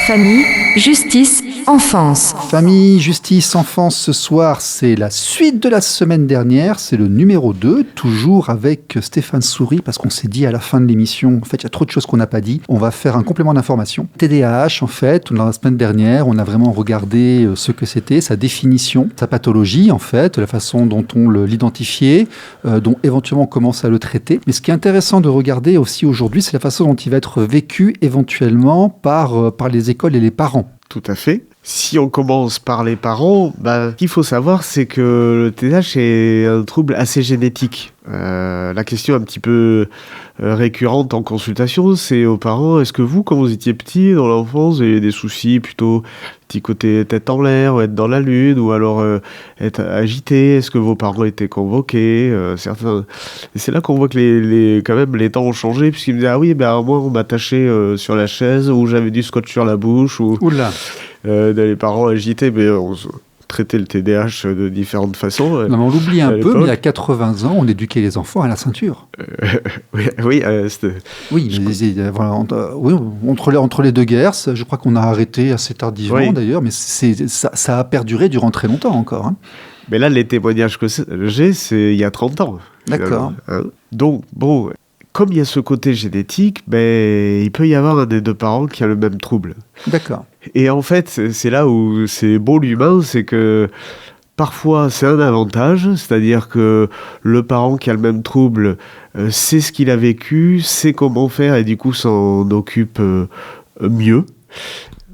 Famille, justice, enfance. Famille, justice, enfance, ce soir, c'est la suite de la semaine dernière, c'est le numéro 2, toujours avec Stéphane Souris, parce qu'on s'est dit à la fin de l'émission, en fait, il y a trop de choses qu'on n'a pas dit, on va faire un complément d'information. TDAH, en fait, dans la semaine dernière, on a vraiment regardé ce que c'était, sa définition, sa pathologie, en fait, la façon dont on l'identifiait, dont éventuellement on commence à le traiter. Mais ce qui est intéressant de regarder aussi aujourd'hui, c'est la façon dont il va être vécu éventuellement par les écoles et les parents. Tout à fait. Si on commence par les parents, ce qu'il faut savoir, c'est que le TDAH est un trouble assez génétique. La question un petit peu récurrente en consultation, c'est aux parents, est-ce que vous, quand vous étiez petit, dans l'enfance, vous avez des soucis plutôt petit côté tête en l'air, ou être dans la lune, ou alors être agité? Est-ce que vos parents étaient convoqués? Certains... Et c'est là qu'on voit que quand même, les temps ont changé, puisqu'ils me disaient, ah oui, moi, on m'attachait sur la chaise, ou j'avais du scotch sur la bouche, ou... Oula. Les parents agités, mais on traitait le TDAH de différentes façons. Non, mais on l'oublie un peu, mais il y a 80 ans, on éduquait les enfants à la ceinture. C'était... Entre les deux guerres, je crois qu'on a arrêté assez tardivement d'ailleurs, mais ça a perduré durant très longtemps encore. Hein. Mais là, les témoignages que j'ai, c'est il y a 30 ans. D'accord. Donc, bon... Comme il y a ce côté génétique, il peut y avoir un des deux parents qui a le même trouble. D'accord. Et en fait, c'est là où c'est beau l'humain, c'est que parfois c'est un avantage, c'est-à-dire que le parent qui a le même trouble sait ce qu'il a vécu, sait comment faire et du coup s'en occupe mieux.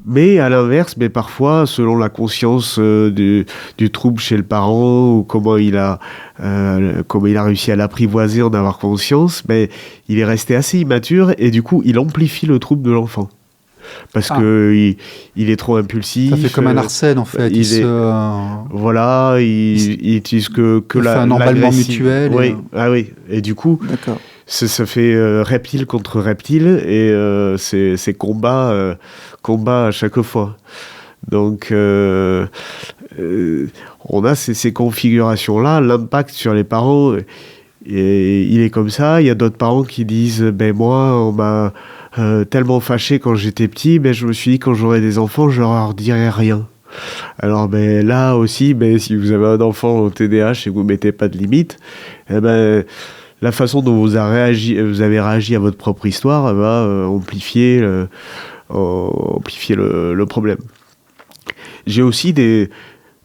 Mais à l'inverse, parfois, selon la conscience du trouble chez le parent ou comment il a réussi à l'apprivoiser, en avoir conscience, il est resté assez immature et du coup, il amplifie le trouble de l'enfant. Parce que il est trop impulsif. Ça fait comme un Arsène, en fait. Il utilise que la... Il fait un emballement mutuel. Oui, et du coup... D'accord. Ça fait reptile contre reptile et c'est combat à chaque fois. Donc on a ces configurations-là, l'impact sur les parents, et il est comme ça. Il y a d'autres parents qui disent moi, on m'a tellement fâché quand j'étais petit, je me suis dit quand j'aurai des enfants, je leur dirai rien. Alors là aussi, si vous avez un enfant au TDAH et que vous ne mettez pas de limite, la façon dont vous avez réagi à votre propre histoire va amplifier le problème. J'ai aussi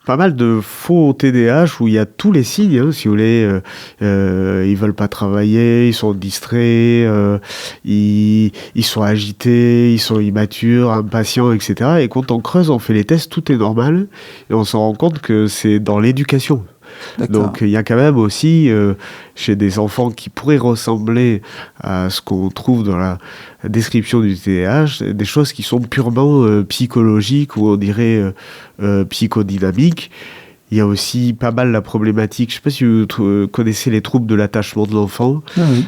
pas mal de faux TDAH où il y a tous les signes, si vous voulez. Ils veulent pas travailler, ils sont distraits, ils sont agités, ils sont immatures, impatients, etc. Et quand on creuse, on fait les tests, tout est normal. Et on se rend compte que c'est dans l'éducation. D'accord. Donc il y a quand même aussi chez des enfants qui pourraient ressembler à ce qu'on trouve dans la description du TDAH, des choses qui sont purement psychologiques ou on dirait psychodynamiques. Il y a aussi pas mal la problématique, je ne sais pas si vous connaissez les troubles de l'attachement de l'enfant,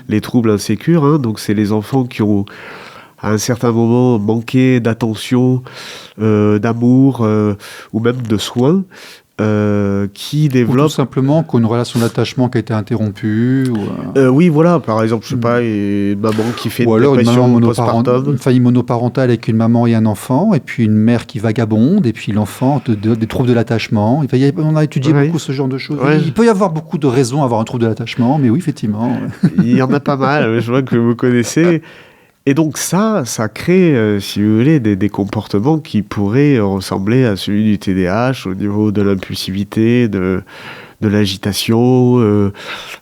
les troubles insécures, donc c'est les enfants qui ont à un certain moment manqué d'attention, d'amour ou même de soins. Qui développe... Ou tout simplement qu'une relation d'attachement qui a été interrompue oui, voilà, par exemple, je sais pas, une maman qui fait ou une dépression postpartum. Une famille monoparentale avec une maman et un enfant, et puis une mère qui vagabonde, et puis l'enfant des troubles de l'attachement. On a étudié beaucoup ce genre de choses. Ouais. Il peut y avoir beaucoup de raisons à avoir un trouble de l'attachement, mais oui, effectivement. Il y en a pas mal, je vois que vous connaissez. Et donc ça crée, si vous voulez, des comportements qui pourraient ressembler à celui du TDAH au niveau de l'impulsivité, de l'agitation.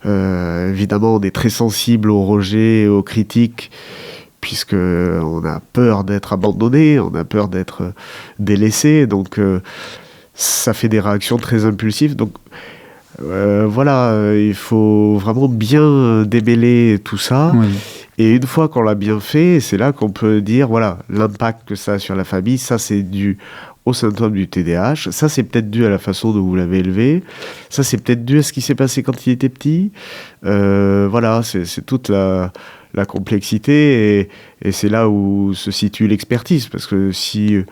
Évidemment, on est très sensible au rejet et aux critiques, puisqu'on a peur d'être abandonné, on a peur d'être délaissé. Donc ça fait des réactions très impulsives. Donc il faut vraiment bien démêler tout ça. Oui. Et une fois qu'on l'a bien fait, c'est là qu'on peut dire, l'impact que ça a sur la famille, ça c'est dû au symptôme du TDAH, ça c'est peut-être dû à la façon dont vous l'avez élevé, ça c'est peut-être dû à ce qui s'est passé quand il était petit. C'est toute la complexité et c'est là où se situe l'expertise, parce que si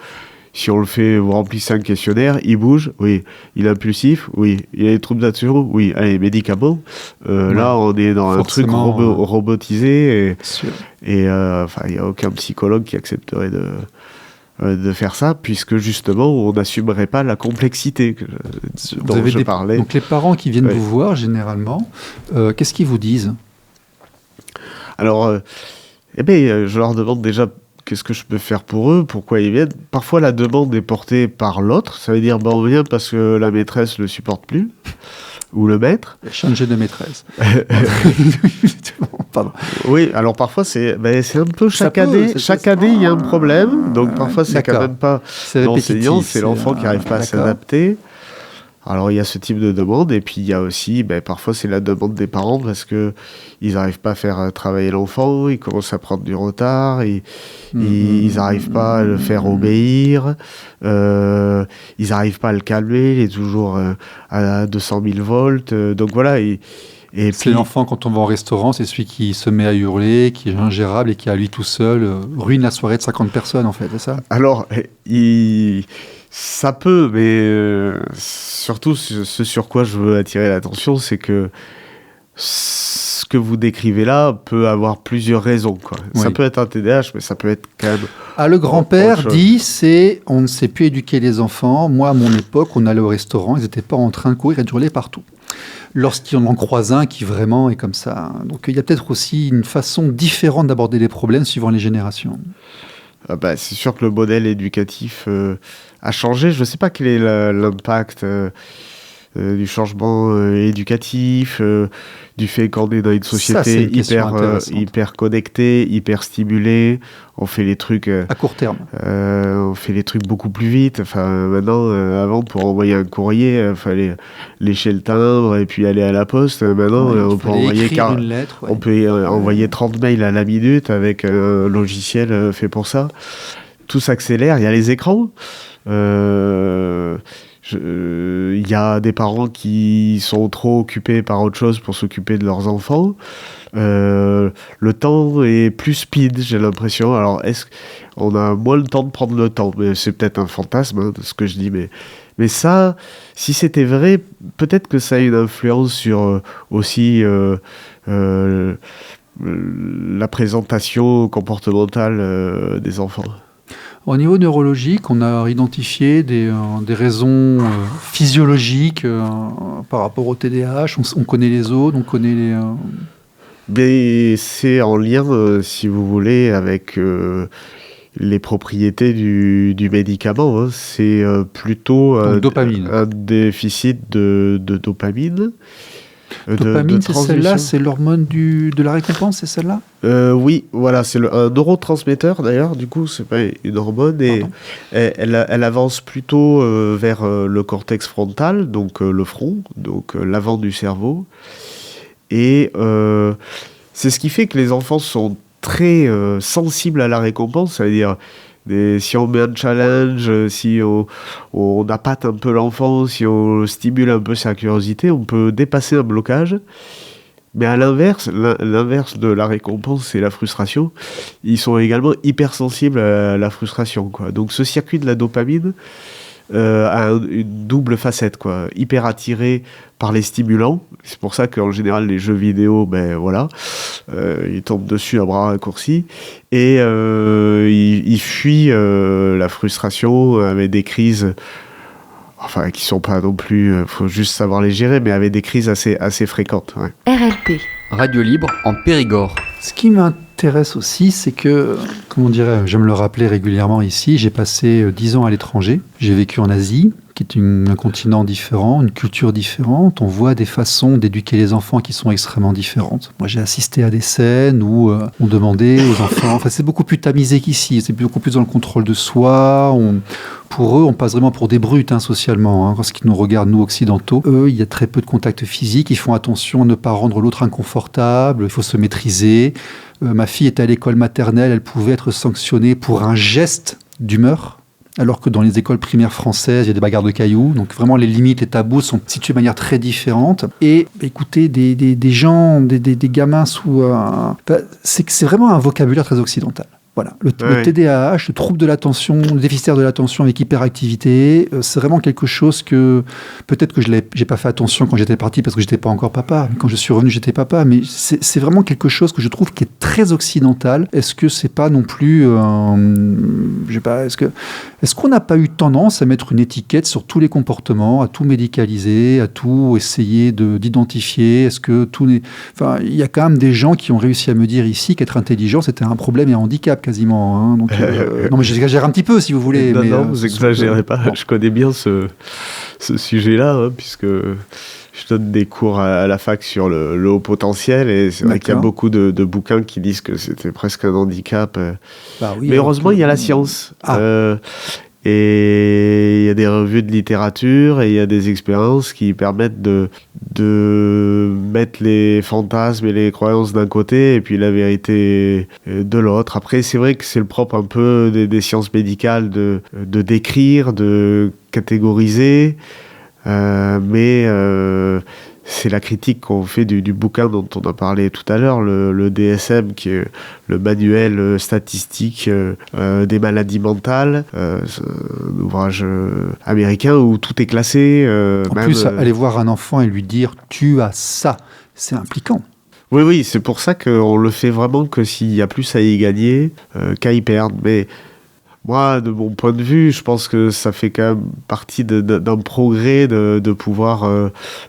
on le fait, vous remplissez un questionnaire, il bouge, oui. Il est impulsif, oui. Il a des troubles d'attention, oui. Allez, médicaments. Là, on est dans un truc robotisé. Et il n'y a aucun psychologue qui accepterait de faire ça, puisque justement on n'assumerait pas la complexité dont je parlais. Donc les parents qui viennent vous voir généralement, qu'est-ce qu'ils vous disent ? Alors, je leur demande déjà qu'est-ce que je peux faire pour eux, pourquoi ils viennent. Parfois la demande est portée par l'autre, ça veut dire on vient parce que la maîtresse le supporte plus, ou le maître. Changer de maîtresse. Pardon. Oui, alors parfois c'est un peu chaque année il y a un problème, donc parfois c'est quand même pas l'enseignant, c'est l'enfant qui n'arrive pas à s'adapter. Alors il y a ce type de demande, et puis il y a aussi, parfois c'est la demande des parents parce que ils n'arrivent pas à faire travailler l'enfant, ils commencent à prendre du retard, ils n'arrivent pas à le faire obéir, ils n'arrivent pas à le calmer, il est toujours à 200 000 volts, donc voilà. Et c'est puis, l'enfant, quand on va au restaurant, c'est celui qui se met à hurler, qui est ingérable et qui, à lui tout seul, ruine la soirée de 50 personnes, en fait, c'est ça ? Alors, ça peut, mais surtout, ce sur quoi je veux attirer l'attention, c'est que ce que vous décrivez là peut avoir plusieurs raisons, quoi. Oui. Ça peut être un TDAH, mais ça peut être quand même... le grand-père dit, on ne sait plus éduquer les enfants. Moi, à mon époque, on allait au restaurant, ils n'étaient pas en train de courir et de hurler partout. Lorsqu'on en croise un qui vraiment est comme ça. Donc il y a peut-être aussi une façon différente d'aborder les problèmes suivant les générations. C'est sûr que le modèle éducatif a changé. Je ne sais pas quel est l'impact du changement éducatif, du fait qu'on est dans une société hyper connectée, hyper stimulée. On fait les trucs à court terme. On fait les trucs beaucoup plus vite. Enfin, maintenant, avant, pour envoyer un courrier, il fallait lécher le timbre et puis aller à la poste. Maintenant, on peut envoyer une lettre. On peut envoyer 30 mails à la minute avec un logiciel fait pour ça. Tout s'accélère. Il y a les écrans. Il y a des parents qui sont trop occupés par autre chose pour s'occuper de leurs enfants. Le temps est plus speed, j'ai l'impression. Alors, est-ce qu'on a moins le temps de prendre le temps ? Mais c'est peut-être un fantasme, de ce que je dis. Mais ça, si c'était vrai, peut-être que ça a une influence sur aussi la présentation comportementale des enfants. Au niveau neurologique, on a identifié des raisons physiologiques par rapport au TDAH. On connaît les autres, on connaît les... Mais c'est en lien, si vous voulez, avec les propriétés du médicament. Hein. C'est plutôt un déficit de dopamine. Dopamine, c'est celle-là, c'est l'hormone de la récompense, c'est celle-là ? Oui, voilà, c'est un neurotransmetteur d'ailleurs, du coup, c'est pas une hormone, et elle avance plutôt vers le cortex frontal, donc le front, donc l'avant du cerveau, et c'est ce qui fait que les enfants sont très sensibles à la récompense, c'est-à-dire... si on met un challenge, si on appâte un peu l'enfant, si on stimule un peu sa curiosité, on peut dépasser un blocage. Mais à l'inverse de la récompense et la frustration, ils sont également hypersensibles à la frustration, quoi. Donc ce circuit de la dopamine a une double facette, quoi. Hyper attiré par les stimulants. C'est pour ça qu'en général, les jeux vidéo, ils tombent dessus à bras raccourcis. Et ils fuient la frustration avec des crises, qui sont pas non plus, faut juste savoir les gérer, mais avec des crises assez fréquentes. Ouais. RLP. Radio Libre en Périgord. Ce qui m'intéresse aussi, c'est que, j'aime le rappeler régulièrement ici, j'ai passé 10 ans à l'étranger. J'ai vécu en Asie, qui est un continent différent, une culture différente. On voit des façons d'éduquer les enfants qui sont extrêmement différentes. Moi, j'ai assisté à des scènes où on demandait aux enfants... c'est beaucoup plus tamisé qu'ici. C'est beaucoup plus dans le contrôle de soi. Pour eux, on passe vraiment pour des brutes socialement. Lorsqu'ils nous regardent, nous, occidentaux, eux, il y a très peu de contact physique. Ils font attention à ne pas rendre l'autre inconfortable. Il faut se maîtriser. Ma fille était à l'école maternelle. Elle pouvait être sanctionnée pour un geste d'humeur. Alors que dans les écoles primaires françaises, il y a des bagarres de cailloux. Donc vraiment, les limites, les tabous sont situés de manière très différente. Et écoutez, des gens, des gamins c'est vraiment un vocabulaire très occidental. Voilà, le TDAH, le trouble de l'attention, le déficitaire de l'attention avec hyperactivité, c'est vraiment quelque chose que peut-être que j'ai pas fait attention quand j'étais parti parce que j'étais pas encore papa. Quand je suis revenu, j'étais papa, mais c'est vraiment quelque chose que je trouve qui est très occidental. Est-ce que c'est pas non plus, je sais pas, est-ce qu'on n'a pas eu tendance à mettre une étiquette sur tous les comportements, à tout médicaliser, à tout essayer d'identifier? Est-ce que enfin, il y a quand même des gens qui ont réussi à me dire ici qu'être intelligent c'était un problème et un handicap quasiment. Hein. Donc, non, mais j'exagère un petit peu si vous voulez. Non, mais, non, vous exagérez pas. Bon. Je connais bien ce sujet-là, hein, puisque je donne des cours à la fac sur le haut potentiel et c'est vrai qu'il y a beaucoup de bouquins qui disent que c'était presque un handicap. Bah oui, mais heureusement, il y a la science. Et il y a des revues de littérature et il y a des expériences qui permettent de mettre les fantasmes et les croyances d'un côté et puis la vérité de l'autre. Après, c'est vrai que c'est le propre un peu des sciences médicales de décrire, de catégoriser, mais c'est la critique qu'on fait du bouquin dont on a parlé tout à l'heure, le DSM, qui est le manuel statistique des maladies mentales, un ouvrage américain où tout est classé. En plus, aller voir un enfant et lui dire « tu as ça », c'est impliquant. Oui, c'est pour ça qu'on le fait vraiment que s'il y a plus à y gagner qu'à y perdre. Mais moi, de mon point de vue, je pense que ça fait quand même partie d'un progrès de pouvoir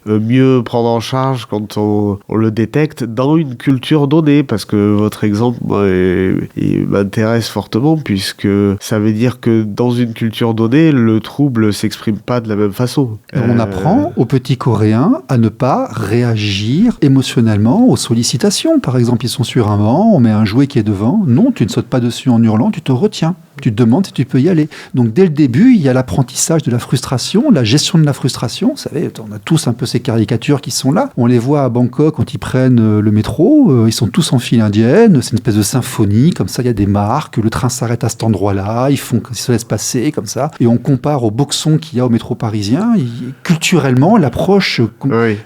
mieux prendre en charge quand on le détecte dans une culture donnée, parce que votre exemple, moi, il m'intéresse fortement, puisque ça veut dire que dans une culture donnée, le trouble s'exprime pas de la même façon. On apprend aux petits Coréens à ne pas réagir émotionnellement aux sollicitations. Par exemple, ils sont sur un banc, on met un jouet qui est devant. Non, tu ne sautes pas dessus en hurlant, tu te retiens. Tu te demandes si tu peux y aller. Donc dès le début, il y a l'apprentissage de la frustration, la gestion de la frustration. Vous savez, on a tous un peu ces caricatures qui sont là. On les voit à Bangkok quand ils prennent le métro. Ils sont tous en file indienne. C'est une espèce de symphonie. Comme ça, il y a des marques. Le train s'arrête à cet endroit-là. Ils se laissent passer comme ça. Et on compare au boxon qu'il y a au métro parisien. Culturellement, l'approche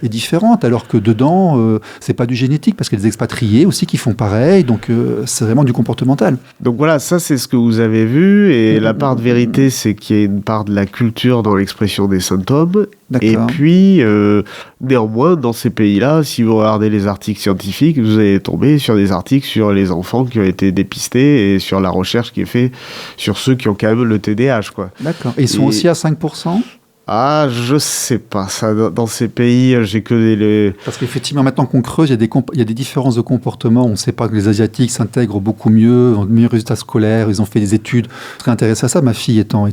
est différente. Alors que dedans, c'est pas du génétique parce qu'il y a des expatriés aussi qui font pareil. Donc c'est vraiment du comportemental. Donc voilà, ça c'est ce que vous avez vu, et la part de vérité, c'est qu'il y a une part de la culture dans l'expression des symptômes. D'accord. Et puis, néanmoins, dans ces pays-là, si vous regardez les articles scientifiques, vous allez tomber sur des articles sur les enfants qui ont été dépistés et sur la recherche qui est faite sur ceux qui ont quand même le TDAH, quoi. D'accord. Et ils sont aussi à 5%? Ah, je sais pas. Ça, dans ces pays, j'ai que des... Parce qu'effectivement, maintenant qu'on creuse, il y a des différences de comportement. On ne sait pas que les Asiatiques s'intègrent beaucoup mieux, ont de meilleurs résultats scolaires. Ils ont fait des études. Je serais intéressé à ça. Ma fille étant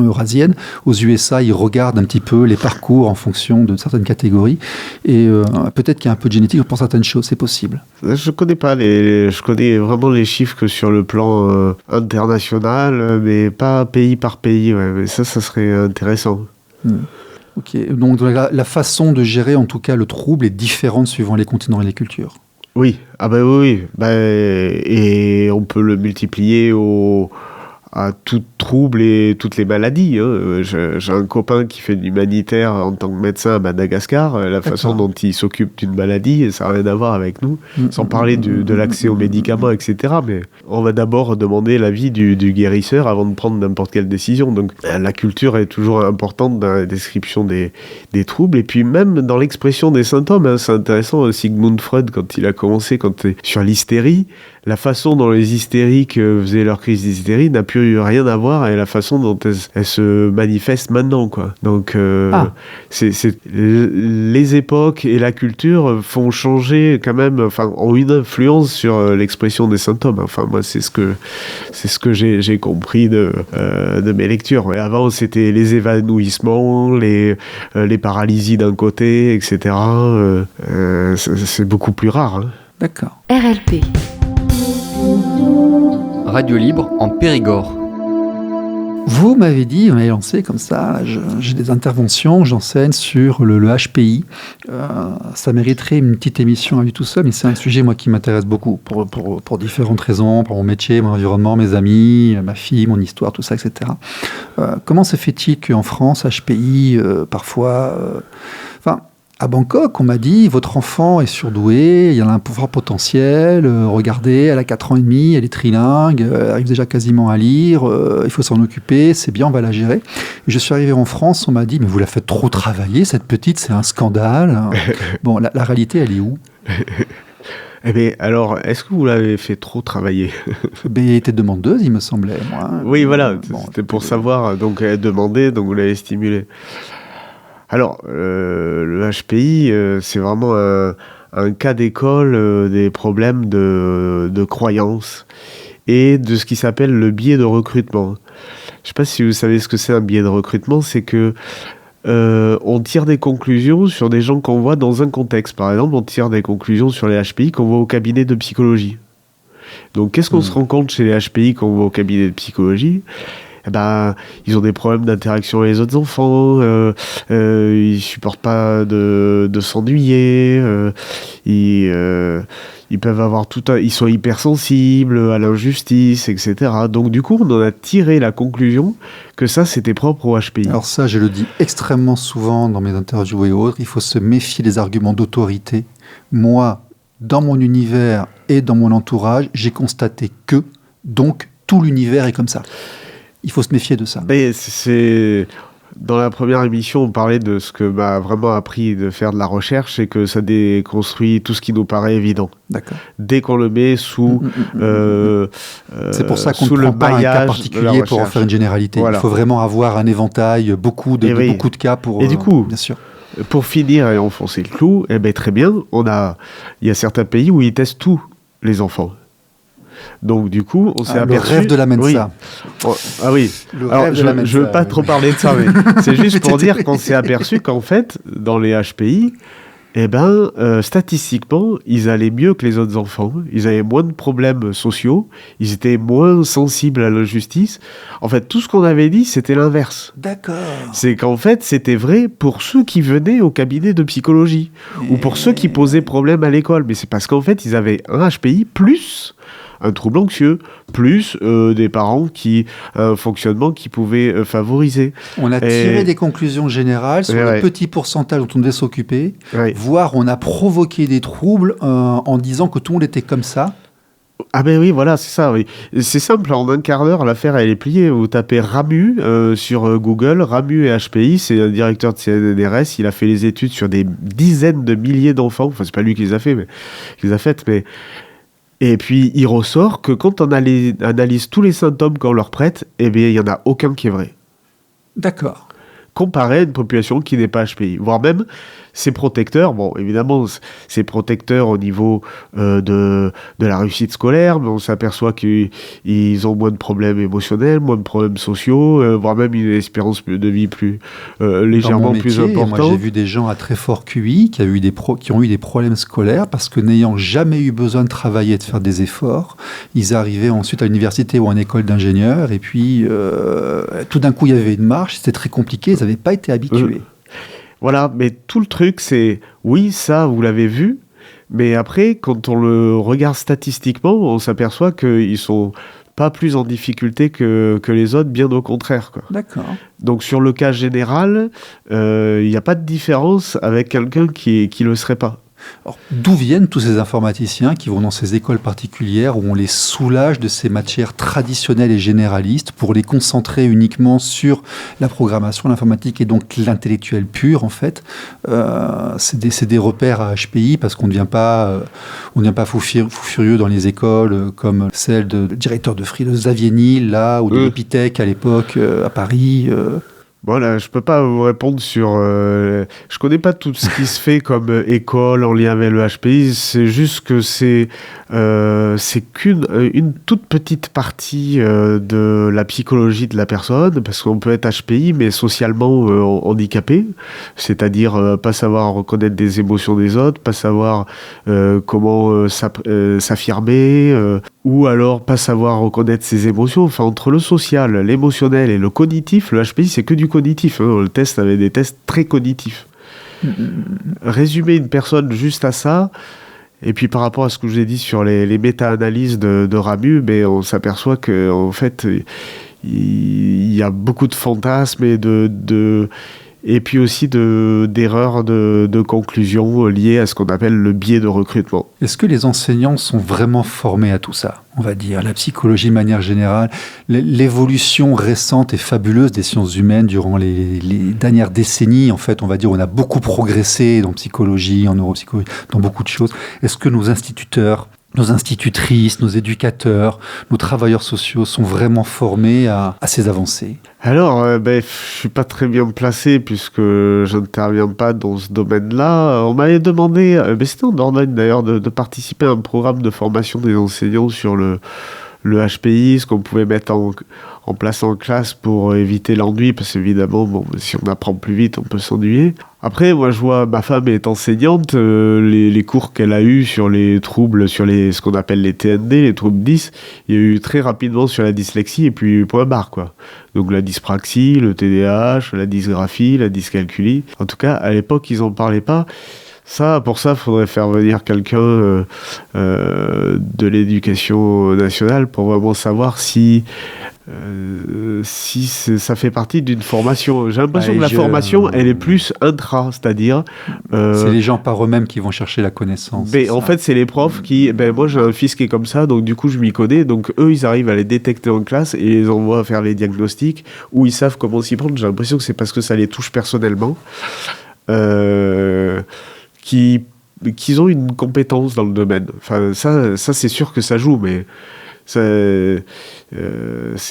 eurasienne, aux USA, ils regardent un petit peu les parcours en fonction de certaines catégories. Et peut-être qu'il y a un peu de génétique pour certaines choses. C'est possible. Je connais pas je connais vraiment les chiffres que sur le plan international, mais pas pays par pays. Ouais. Mais ça serait intéressant. Ok, donc la façon de gérer en tout cas le trouble est différente suivant les continents et les cultures. Oui, oui. Et on peut le multiplier à tout trouble et toutes les maladies. Hein. J'ai un copain qui fait de l'humanitaire en tant que médecin à Madagascar. La façon dont il s'occupe d'une maladie, ça n'a rien à voir avec nous. Sans parler de l'accès aux médicaments, etc. Mais on va d'abord demander l'avis du guérisseur avant de prendre n'importe quelle décision. Donc la culture est toujours importante dans la description des troubles. Et puis même dans l'expression des symptômes. Hein, c'est intéressant, Sigmund Freud, quand il a commencé sur l'hystérie, la façon dont les hystériques faisaient leur crise d'hystérie n'a plus rien à voir avec la façon dont elles se manifestent maintenant, quoi. Donc, les époques et la culture font changer quand même, ont une influence sur l'expression des symptômes. Enfin, moi, c'est ce que j'ai compris de mes lectures. Et avant, c'était les évanouissements, les paralysies d'un côté, etc. C'est beaucoup plus rare. Hein. D'accord. RLP. Radio libre en Périgord. Vous m'avez dit, on m'avait lancé comme ça, j'ai des interventions, j'enseigne sur le HPI. Ça mériterait une petite émission à lui tout seul, mais c'est un sujet moi qui m'intéresse beaucoup pour différentes raisons, pour mon métier, mon environnement, mes amis, ma fille, mon histoire, tout ça, etc. Comment se fait-il qu'en France, HPI, parfois... À Bangkok, on m'a dit, votre enfant est surdoué, il a un fort potentiel, regardez, elle a 4 ans et demi, elle est trilingue, elle arrive déjà quasiment à lire, il faut s'en occuper, c'est bien, on va la gérer. Et je suis arrivé en France, on m'a dit, mais vous la faites trop travailler, cette petite, c'est un scandale. Bon, la réalité, elle est où? Eh bien, alors, est-ce que vous l'avez fait trop travailler? Ben, elle était demandeuse, il me semblait, moi. Oui, voilà, Bon, c'était pour savoir. Donc, elle demandait, donc vous l'avez stimulé. Alors, le HPI, c'est vraiment un cas d'école des problèmes de croyance et de ce qui s'appelle le biais de recrutement. Je ne sais pas si vous savez ce que c'est un biais de recrutement, c'est que on tire des conclusions sur des gens qu'on voit dans un contexte. Par exemple, on tire des conclusions sur les HPI qu'on voit au cabinet de psychologie. Donc, qu'est-ce qu'on se rend compte chez les HPI qu'on voit au cabinet de psychologie? Eh ben, ils ont des problèmes d'interaction avec les autres enfants, ils supportent pas de s'ennuyer, ils peuvent avoir ils sont hypersensibles à l'injustice, etc. Donc du coup, on en a tiré la conclusion que ça, c'était propre au HPI. Alors ça, je le dis extrêmement souvent dans mes interviews et autres, il faut se méfier des arguments d'autorité. Moi, dans mon univers et dans mon entourage, j'ai constaté que, donc, tout l'univers est comme ça. Il faut se méfier de ça. Mais dans la première émission, on parlait de ce que m'a vraiment appris de faire de la recherche, c'est que ça déconstruit tout ce qui nous paraît évident. D'accord. Dès qu'on le met sous c'est pour ça qu'on ne prend pas un cas particulier pour en faire une généralité. Voilà. Il faut vraiment avoir un éventail, beaucoup de cas pour... Et du coup, bien sûr. Pour finir et enfoncer le clou, eh ben, très bien, il y a certains pays où ils testent tous les enfants. Donc du coup, on s'est aperçu... Le rêve de la Mensa. Oui. Ah oui. Alors, je ne veux pas trop parler de ça, mais c'est juste pour dire qu'on s'est aperçu qu'en fait, dans les HPI, statistiquement, ils allaient mieux que les autres enfants. Ils avaient moins de problèmes sociaux. Ils étaient moins sensibles à l'injustice. En fait, tout ce qu'on avait dit, c'était l'inverse. D'accord. C'est qu'en fait, c'était vrai pour ceux qui venaient au cabinet de psychologie ou pour ceux qui posaient problème à l'école. Mais c'est parce qu'en fait, ils avaient un HPI plus un trouble anxieux, plus des parents un fonctionnement qui pouvait favoriser. On a tiré des conclusions générales sur le petit pourcentage dont on devait s'occuper, voire on a provoqué des troubles en disant que tout le monde était comme ça. Ah ben oui, voilà, c'est ça, oui. C'est simple, en un quart d'heure, l'affaire, elle est pliée. Vous tapez Ramu sur Google, Ramu et HPI, c'est un directeur de CNRS, il a fait les études sur des dizaines de milliers d'enfants, enfin, c'est pas lui qui les a fait, mais qui les a faites, mais... Et puis, il ressort que quand on analyse tous les symptômes qu'on leur prête, eh bien, il n'y en a aucun qui est vrai. D'accord. Comparé à une population qui n'est pas HPI. Voire même, ces protecteurs, bon, évidemment, c'est protecteur au niveau de la réussite scolaire, mais on s'aperçoit qu'ils ont moins de problèmes émotionnels, moins de problèmes sociaux, voire même une espérance de vie légèrement plus importante. Moi, j'ai vu des gens à très fort QI qui ont eu des problèmes scolaires parce que n'ayant jamais eu besoin de travailler et de faire des efforts, ils arrivaient ensuite à l'université ou en école d'ingénieur et puis tout d'un coup, il y avait une marche, c'était très compliqué, ils n'avaient pas été habitués. Voilà, mais tout le truc, c'est, oui, ça, vous l'avez vu, mais après, quand on le regarde statistiquement, on s'aperçoit qu'ils sont pas plus en difficulté que les autres, bien au contraire, quoi. D'accord. Donc, sur le cas général, il n'y a pas de différence avec quelqu'un qui le serait pas. Alors, d'où viennent tous ces informaticiens qui vont dans ces écoles particulières où on les soulage de ces matières traditionnelles et généralistes pour les concentrer uniquement sur la programmation, l'informatique et donc l'intellectuel pur en fait. C'est des repères à HPI parce qu'on ne vient pas fou furieux dans les écoles comme celle de directeur de Xavier Niel là ou de l'Epitech à l'époque à Paris. Voilà, je peux pas vous répondre sur... je connais pas tout ce qui se fait comme école en lien avec le HPI, c'est juste que c'est une toute petite partie de la psychologie de la personne, parce qu'on peut être HPI, mais socialement handicapé, c'est-à-dire pas savoir reconnaître des émotions des autres, pas savoir comment s'affirmer, ou alors pas savoir reconnaître ses émotions. Enfin, entre le social, l'émotionnel et le cognitif, le HPI, c'est que du cognitif. Hein. Le test avait des tests très cognitifs. Résumer une personne juste à ça, et puis par rapport à ce que je vous ai dit sur les méta-analyses de Ramu, mais on s'aperçoit qu'en fait, il y a beaucoup de fantasmes et et puis aussi d'erreurs de conclusion liées à ce qu'on appelle le biais de recrutement. Est-ce que les enseignants sont vraiment formés à tout ça ? On va dire la psychologie de manière générale, l'évolution récente et fabuleuse des sciences humaines durant les dernières décennies, en fait, on va dire, on a beaucoup progressé dans psychologie, en neuropsychologie, dans beaucoup de choses. Est-ce que nos instituteurs, nos institutrices, nos éducateurs, nos travailleurs sociaux sont vraiment formés à ces avancées ? Alors, je suis pas très bien placé puisque je n'interviens pas dans ce domaine-là. On m'avait demandé, c'était en Dordogne d'ailleurs, de participer à un programme de formation des enseignants sur le HPI, ce qu'on pouvait mettre en place en classe pour éviter l'ennui, parce qu'évidemment, si on apprend plus vite, on peut s'ennuyer. Après, moi, je vois, ma femme est enseignante, les cours qu'elle a eus sur les troubles, sur ce qu'on appelle les TND, les troubles 10, il y a eu très rapidement sur la dyslexie, et puis point barre, quoi. Donc la dyspraxie, le TDAH, la dysgraphie, la dyscalculie. En tout cas, à l'époque, ils n'en parlaient pas. Pour ça, il faudrait faire venir quelqu'un de l'éducation nationale pour vraiment savoir si ça fait partie d'une formation. J'ai l'impression que la formation, elle est plus intra, c'est-à-dire... c'est les gens par eux-mêmes qui vont chercher la connaissance. Mais en fait, c'est les profs qui... moi, j'ai un fils qui est comme ça, donc du coup, je m'y connais. Donc, eux, ils arrivent à les détecter en classe et les envoient faire les diagnostics, où ils savent comment s'y prendre. J'ai l'impression que c'est parce que ça les touche personnellement. Qu'ils ont une compétence dans le domaine. Enfin, ça c'est sûr que ça joue, mais c'est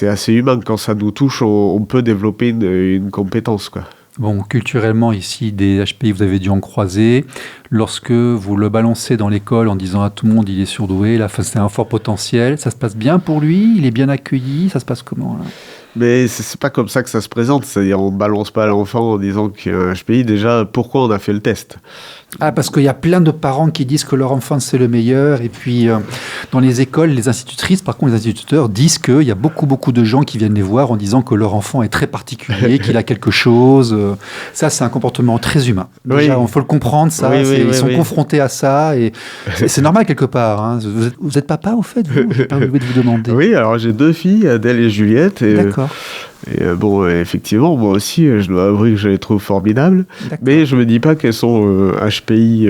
assez humain. Quand ça nous touche, on peut développer une compétence, quoi. Bon, culturellement, ici, des HPI, vous avez dû en croiser. Lorsque vous le balancez dans l'école en disant à tout le monde il est surdoué, là, c'est un fort potentiel, ça se passe bien pour lui? Il est bien accueilli? Ça se passe comment, là? Mais c'est pas comme ça que ça se présente, c'est-à-dire on balance pas l'enfant en disant qu'il y a un HPI. Déjà, pourquoi on a fait le test? Ah, parce qu'il y a plein de parents qui disent que leur enfant c'est le meilleur, et puis dans les écoles, les institutrices, par contre les instituteurs disent qu'il y a beaucoup de gens qui viennent les voir en disant que leur enfant est très particulier, qu'il a quelque chose. Ça, c'est un comportement très humain. Déjà, il faut le comprendre, ça. Ils sont confrontés à ça, et c'est normal quelque part. Hein. Vous êtes papa, au fait, vous? J'ai pas oublié de vous demander. Oui, alors j'ai 2 filles, Adèle et Juliette. Et d'accord. Et effectivement, moi aussi, je dois avouer que je les trouve formidables. D'accord. Mais je me dis pas qu'elles sont HPI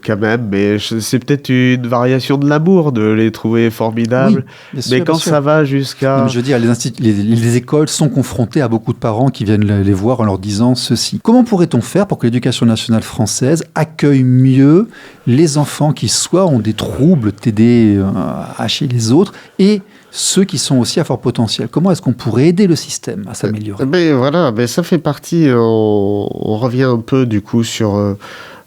quand même. Mais c'est peut-être une variation de l'amour de les trouver formidables. Oui, mais quand ça va jusqu'à... Non, je veux dire, les écoles sont confrontées à beaucoup de parents qui viennent les voir en leur disant ceci. Comment pourrait-on faire pour que l'éducation nationale française accueille mieux les enfants qui soit ont des troubles TDAH chez les autres et ceux qui sont aussi à fort potentiel? Comment est-ce qu'on pourrait aider le système à s'améliorer? Mais ça fait partie, on revient un peu du coup sur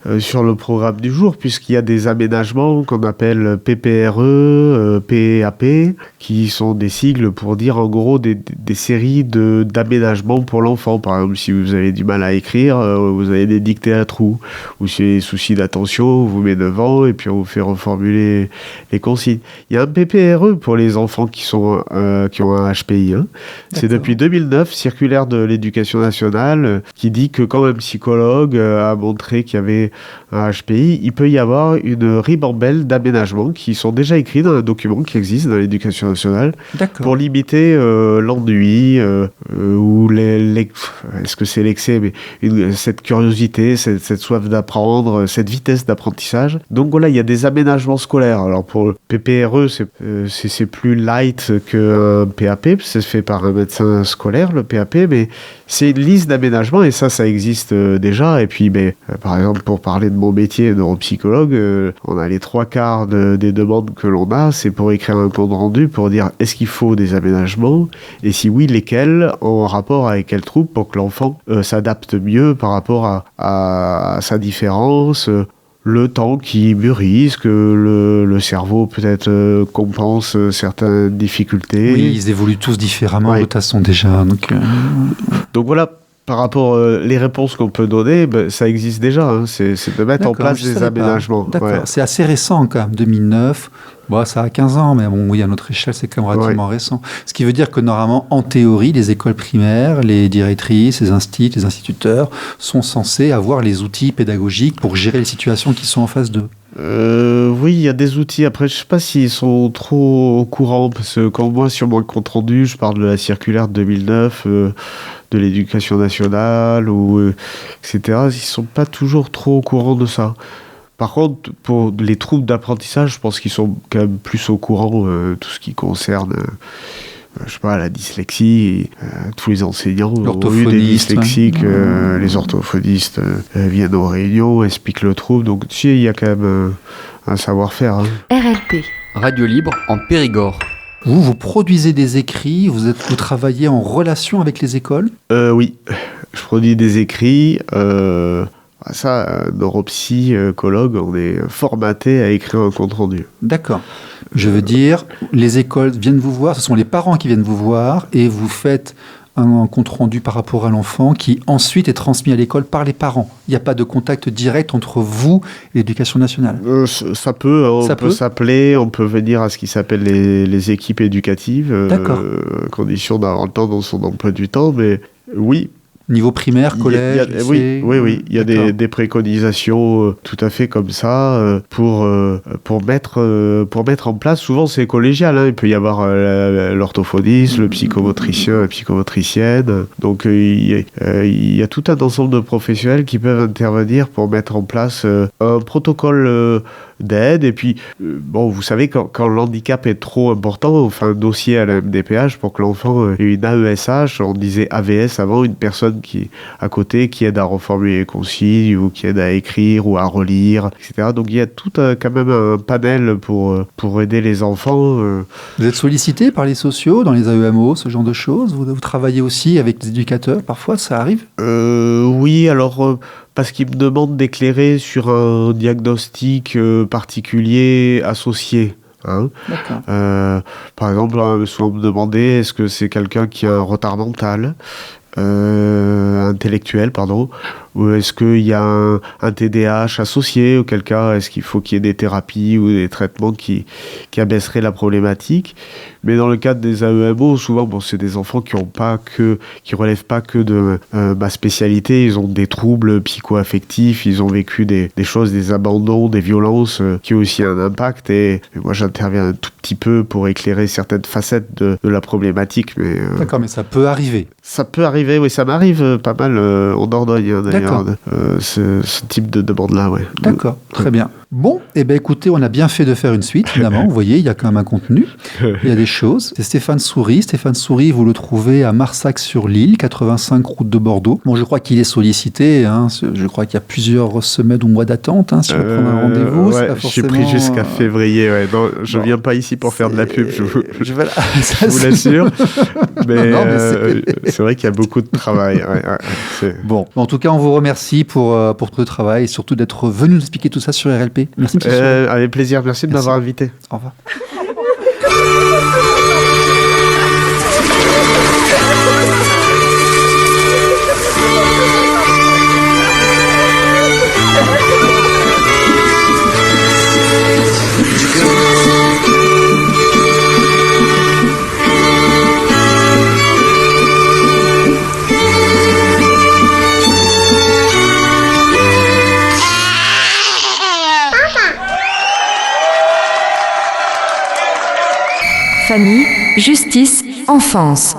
le programme du jour, puisqu'il y a des aménagements qu'on appelle PPRE, PAP, qui sont des sigles pour dire en gros des séries d'aménagements pour l'enfant. Par exemple, si vous avez du mal à écrire, vous avez des dictées à trous, ou si vous avez des soucis d'attention, on vous met devant et puis on vous fait reformuler les consignes. Il y a un PPRE pour les enfants qui ont un HPI. Hein. C'est depuis 2009, circulaire de l'éducation nationale, qui dit que quand un psychologue a montré qu'il y avait un HPI, il peut y avoir une ribambelle d'aménagements qui sont déjà écrits dans un document qui existe dans l'éducation nationale. D'accord. Pour limiter l'ennui ou est-ce que c'est l'excès, mais cette curiosité, cette soif d'apprendre, cette vitesse d'apprentissage. Donc voilà, il y a des aménagements scolaires. Alors pour le PPRE, c'est plus light qu'un PAP, c'est fait par un médecin scolaire, le PAP, mais c'est une liste d'aménagements et ça existe déjà. Et puis, par exemple, pour parler de mon métier de neuropsychologue, on a les 3/4 des demandes que l'on a, c'est pour écrire un compte rendu pour dire est-ce qu'il faut des aménagements et si oui, lesquels, en rapport avec quel trouble pour que l'enfant s'adapte mieux par rapport à sa différence, le temps qui mûrisse, que le cerveau peut-être compense certaines difficultés. Oui, ils évoluent tous différemment de toute façon déjà. Donc voilà. Par rapport les réponses qu'on peut donner, ça existe déjà. Hein. C'est de mettre en place des aménagements. D'accord. Ouais. C'est assez récent quand même, 2009. Bon, ça a 15 ans, mais bon, oui, à notre échelle, c'est quand même relativement récent. Ce qui veut dire que normalement, en théorie, les écoles primaires, les directrices, les instituteurs sont censés avoir les outils pédagogiques pour gérer les situations qui sont en face d'eux. Oui, il y a des outils. Après, je sais pas s'ils sont trop au courant, parce que quand moi, sur mon compte rendu, je parle de la circulaire de 2009, de l'éducation nationale, etc., ils sont pas toujours trop au courant de ça. Par contre, pour les troubles d'apprentissage, je pense qu'ils sont quand même plus au courant, tout ce qui concerne... je sais pas, la dyslexie, tous les enseignants ont eu des dyslexiques, les orthophonistes viennent aux réunions, expliquent le trouble, donc tu sais, il y a quand même un savoir-faire. Hein. RLP. Radio libre en Périgord. Vous produisez des écrits, vous travaillez en relation avec les écoles ? Oui, je produis des écrits. Ça, neuropsychologue, on est formaté à écrire un compte-rendu. D'accord. Je veux dire, les écoles viennent vous voir, ce sont les parents qui viennent vous voir et vous faites un compte-rendu par rapport à l'enfant qui ensuite est transmis à l'école par les parents. Il n'y a pas de contact direct entre vous et l'éducation nationale. Ça peut, on peut s'appeler, on peut venir à ce qui s'appelle les équipes éducatives, condition d'avoir le temps dans son emploi du temps, mais oui. Niveau primaire, collège, lycée. Oui. Il y a des préconisations tout à fait comme ça pour mettre en place. Souvent, c'est collégial. Hein. Il peut y avoir l'orthophoniste, le psychomotricien, la psychomotricienne. Donc, il y a tout un ensemble de professionnels qui peuvent intervenir pour mettre en place un protocole d'aide. Et puis, vous savez, quand le handicap est trop important, on fait un dossier à la MDPH pour que l'enfant ait une AESH. On disait AVS avant, une personne qui à côté, qui aide à reformuler les consignes ou qui aide à écrire ou à relire, etc. Donc il y a tout quand même un panel pour aider les enfants. Vous êtes sollicité par les sociaux, dans les AEMO, ce genre de choses ? Vous travaillez aussi avec des éducateurs, parfois, ça arrive ? Oui, alors... parce qu'ils me demandent d'éclairer sur un diagnostic particulier associé. Hein. Par exemple, souvent me demander est-ce que c'est quelqu'un qui a un retard mental intellectuel, ou est-ce qu'il y a un TDAH associé, auquel cas est-ce qu'il faut qu'il y ait des thérapies ou des traitements qui abaisseraient la problématique. Mais dans le cadre des AEMO, souvent c'est des enfants qui relèvent pas que de ma spécialité, ils ont des troubles psycho-affectifs, ils ont vécu des choses, des abandons, des violences qui ont aussi un impact, et moi j'interviens un tout petit peu pour éclairer certaines facettes de la problématique. D'accord, mais ça peut arriver. Ça peut arriver, oui, ça m'arrive pas mal en Dordogne, d'ailleurs, ce type de demande-là, ouais. D'accord, très bien. Bon, écoutez, on a bien fait de faire une suite, finalement. Vous voyez, il y a quand même un contenu, il y a des choses. C'est Stéphane Soury. Stéphane Soury, vous le trouvez à Marsac-sur-l'Île, 85 route de Bordeaux. Bon, je crois qu'il est sollicité, hein. Je crois qu'il y a plusiures semaines ou mois d'attente, hein, si on prend un rendez-vous. Ouais, je suis pris jusqu'à février, ouais. Non, je viens pas ici pour faire de la pub, je vous l'assure. Mais, c'est vrai qu'il y a beaucoup de travail. Bon, en tout cas, on vous remercie pour tout le travail et surtout d'être venu nous expliquer tout ça sur RLP. Merci, monsieur. Avec plaisir, merci de m'avoir invité. Au revoir. Famille, justice, enfance.